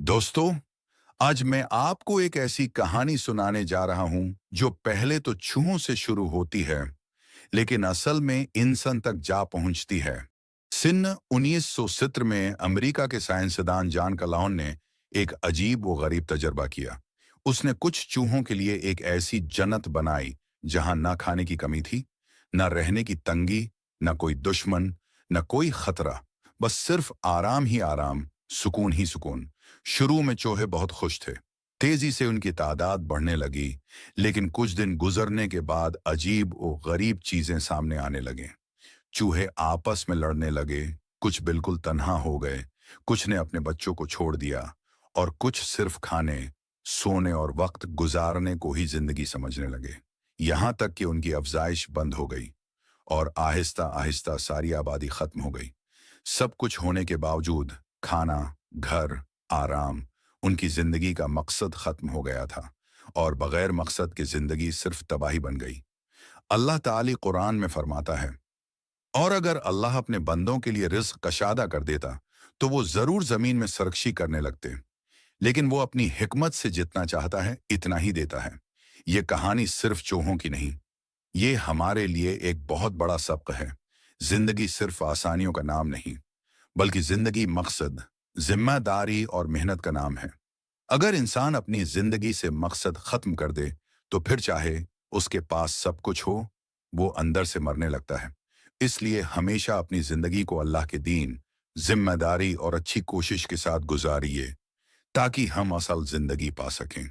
दोस्तों, आज मैं आपको एक ऐसी कहानी सुनाने जा रहा हूं जो पहले तो चूहों से शुरू होती है, लेकिन असल में इंसान तक जा पहुंचती है। सन 1970 में अमेरिका के साइंसदान जॉन कलाउन ने एक अजीब व गरीब तजर्बा किया। उसने कुछ चूहों के लिए एक ऐसी जन्नत बनाई जहां ना खाने की कमी थी, ना रहने की तंगी, ना कोई दुश्मन, ना कोई खतरा। बस सिर्फ आराम ही आराम, सुकून ही सुकून। शुरू में चूहे बहुत खुश थे। तेजी से उनकी तादाद बढ़ने लगी, लेकिन कुछ दिन गुजरने के बाद अजीब और गरीब चीजें सामने आने लगे। चूहे आपस में लड़ने लगे, कुछ बिल्कुल तन्हा हो गए, कुछ ने अपने बच्चों को छोड़ दिया और कुछ सिर्फ खाने, सोने और वक्त गुजारने को ही जिंदगी समझने लगे। यहां तक कि उनकी अफजाइश बंद हो गई और आहिस्ता आहिस्ता सारी आबादी खत्म हो गई। सब कुछ होने के बावजूद खाना, घर, आराम, उनकी जिंदगी का मकसद खत्म हो गया था और बगैर मकसद की जिंदगी सिर्फ तबाही बन गई। अल्लाह ताली कुरान में फरमाता है, और अगर अल्लाह अपने बंदों के लिए रिज्क कशादा कर देता तो वो जरूर जमीन में सरकशी करने लगते, लेकिन वो अपनी हिकमत से जितना चाहता है इतना ही देता है। ये कहानी सिर्फ चूहों की नहीं, ये हमारे लिए एक बहुत बड़ा सबक है। जिंदगी सिर्फ आसानियों का नाम नहीं, बल्कि जिंदगी मकसद, जिम्मेदारी और मेहनत का नाम है। अगर इंसान अपनी जिंदगी से मकसद खत्म कर दे तो फिर चाहे उसके पास सब कुछ हो, वो अंदर से मरने लगता है। इसलिए हमेशा अपनी जिंदगी को अल्लाह के दीन, जिम्मेदारी और अच्छी कोशिश के साथ गुजारिए ताकि हम असल जिंदगी पा सकें।